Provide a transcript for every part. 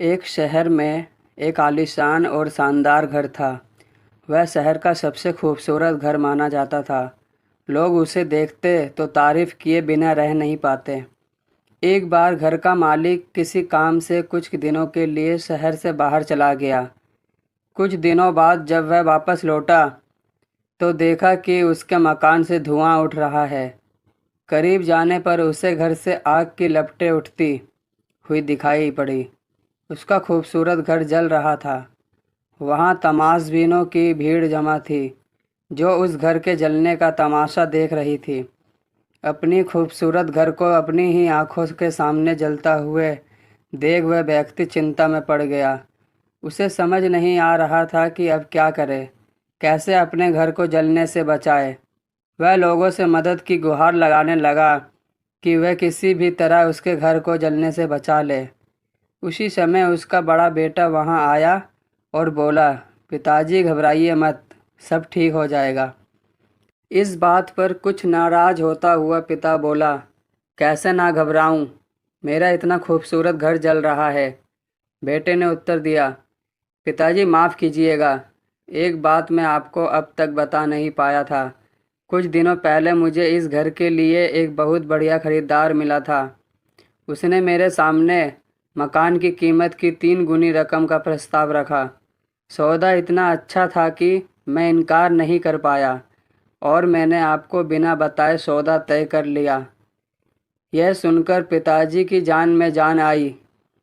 एक शहर में एक आलीशान और शानदार घर था। वह शहर का सबसे खूबसूरत घर माना जाता था। लोग उसे देखते तो तारीफ किए बिना रह नहीं पाते। एक बार घर का मालिक किसी काम से कुछ दिनों के लिए शहर से बाहर चला गया। कुछ दिनों बाद जब वह वापस लौटा तो देखा कि उसके मकान से धुआं उठ रहा है। करीब जाने पर उसे घर से आग की लपटें उठती हुई दिखाई पड़ी। उसका खूबसूरत घर जल रहा था। वहाँ तमाशबीनों की भीड़ जमा थी जो उस घर के जलने का तमाशा देख रही थी। अपनी खूबसूरत घर को अपनी ही आंखों के सामने जलता हुए देख वह व्यक्ति चिंता में पड़ गया। उसे समझ नहीं आ रहा था कि अब क्या करे, कैसे अपने घर को जलने से बचाए। वह लोगों से मदद की गुहार लगाने लगा कि वह किसी भी तरह उसके घर को जलने से बचा ले। उसी समय उसका बड़ा बेटा वहाँ आया और बोला, पिताजी घबराइए मत, सब ठीक हो जाएगा। इस बात पर कुछ नाराज होता हुआ पिता बोला, कैसे ना घबराऊं, मेरा इतना खूबसूरत घर जल रहा है। बेटे ने उत्तर दिया, पिताजी माफ़ कीजिएगा, एक बात मैं आपको अब तक बता नहीं पाया था। कुछ दिनों पहले मुझे इस घर के लिए एक बहुत बढ़िया खरीदार मिला था। उसने मेरे सामने मकान की कीमत की 3 गुनी रकम का प्रस्ताव रखा। सौदा इतना अच्छा था कि मैं इनकार नहीं कर पाया और मैंने आपको बिना बताए सौदा तय कर लिया। यह सुनकर पिताजी की जान में जान आई।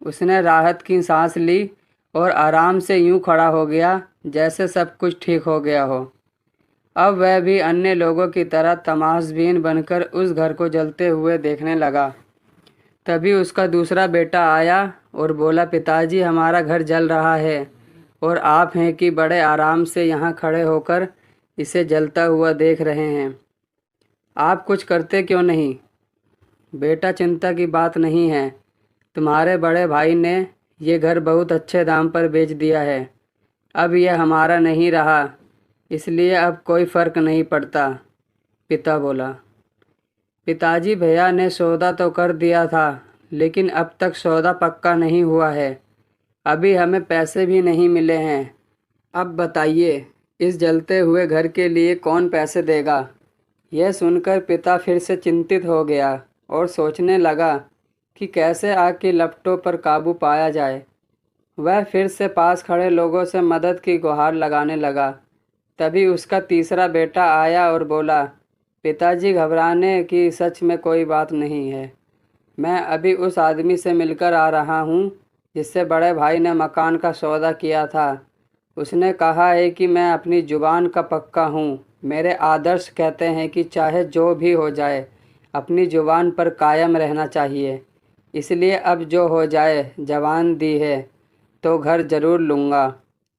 उसने राहत की सांस ली और आराम से यूं खड़ा हो गया जैसे सब कुछ ठीक हो गया हो। अब वह भी अन्य लोगों की तरह तमाशबीन बनकर उस घर को जलते हुए देखने लगा। तभी उसका दूसरा बेटा आया और बोला, पिताजी हमारा घर जल रहा है और आप हैं कि बड़े आराम से यहाँ खड़े होकर इसे जलता हुआ देख रहे हैं। आप कुछ करते क्यों नहीं? बेटा, चिंता की बात नहीं है। तुम्हारे बड़े भाई ने ये घर बहुत अच्छे दाम पर बेच दिया है। अब यह हमारा नहीं रहा, इसलिए अब कोई फ़र्क नहीं पड़ता, पिता बोला। पिताजी, भैया ने सौदा तो कर दिया था, लेकिन अब तक सौदा पक्का नहीं हुआ है। अभी हमें पैसे भी नहीं मिले हैं। अब बताइए, इस जलते हुए घर के लिए कौन पैसे देगा? यह सुनकर पिता फिर से चिंतित हो गया और सोचने लगा कि कैसे आग की लपटों पर काबू पाया जाए। वह फिर से पास खड़े लोगों से मदद की गुहार लगाने लगा। तभी उसका तीसरा बेटा आया और बोला, पिताजी घबराने की सच में कोई बात नहीं है। मैं अभी उस आदमी से मिलकर आ रहा हूँ जिससे बड़े भाई ने मकान का सौदा किया था। उसने कहा है कि मैं अपनी जुबान का पक्का हूँ। मेरे आदर्श कहते हैं कि चाहे जो भी हो जाए अपनी जुबान पर कायम रहना चाहिए। इसलिए अब जो हो जाए, जबान दी है तो घर ज़रूर लूँगा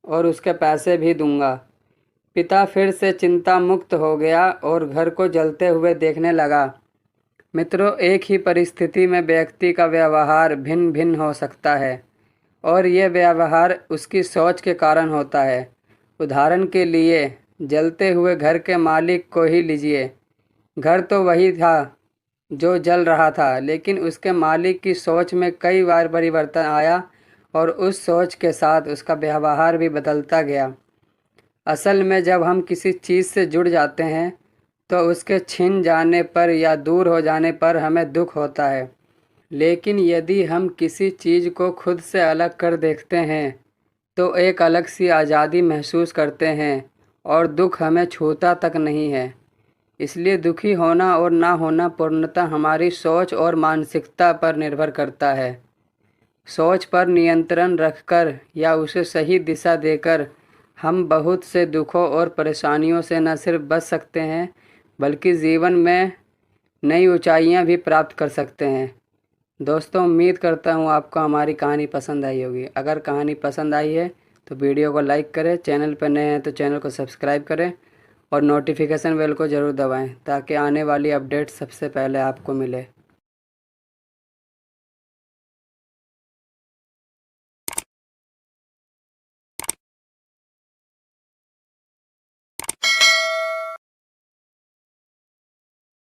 और उसके पैसे भी दूँगा। पिता फिर से चिंता मुक्त हो गया और घर को जलते हुए देखने लगा। मित्रों, एक ही परिस्थिति में व्यक्ति का व्यवहार भिन्न भिन्न हो सकता है और ये व्यवहार उसकी सोच के कारण होता है। उदाहरण के लिए जलते हुए घर के मालिक को ही लीजिए। घर तो वही था जो जल रहा था, लेकिन उसके मालिक की सोच में कई बार परिवर्तन आया और उस सोच के साथ उसका व्यवहार भी बदलता गया। असल में जब हम किसी चीज़ से जुड़ जाते हैं तो उसके छिन जाने पर या दूर हो जाने पर हमें दुख होता है। लेकिन यदि हम किसी चीज़ को खुद से अलग कर देखते हैं तो एक अलग सी आज़ादी महसूस करते हैं और दुख हमें छूता तक नहीं है। इसलिए दुखी होना और ना होना पूर्णतः हमारी सोच और मानसिकता पर निर्भर करता है। सोच पर नियंत्रण रखकर या उसे सही दिशा देकर हम बहुत से दुखों और परेशानियों से न सिर्फ बच सकते हैं बल्कि जीवन में नई ऊंचाइयां भी प्राप्त कर सकते हैं। दोस्तों, उम्मीद करता हूँ आपको हमारी कहानी पसंद आई होगी। अगर कहानी पसंद आई है तो वीडियो को लाइक करें, चैनल पर नए हैं तो चैनल को सब्सक्राइब करें और नोटिफिकेशन बेल को ज़रूर दबाएं ताकि आने वाली अपडेट सबसे पहले आपको मिले।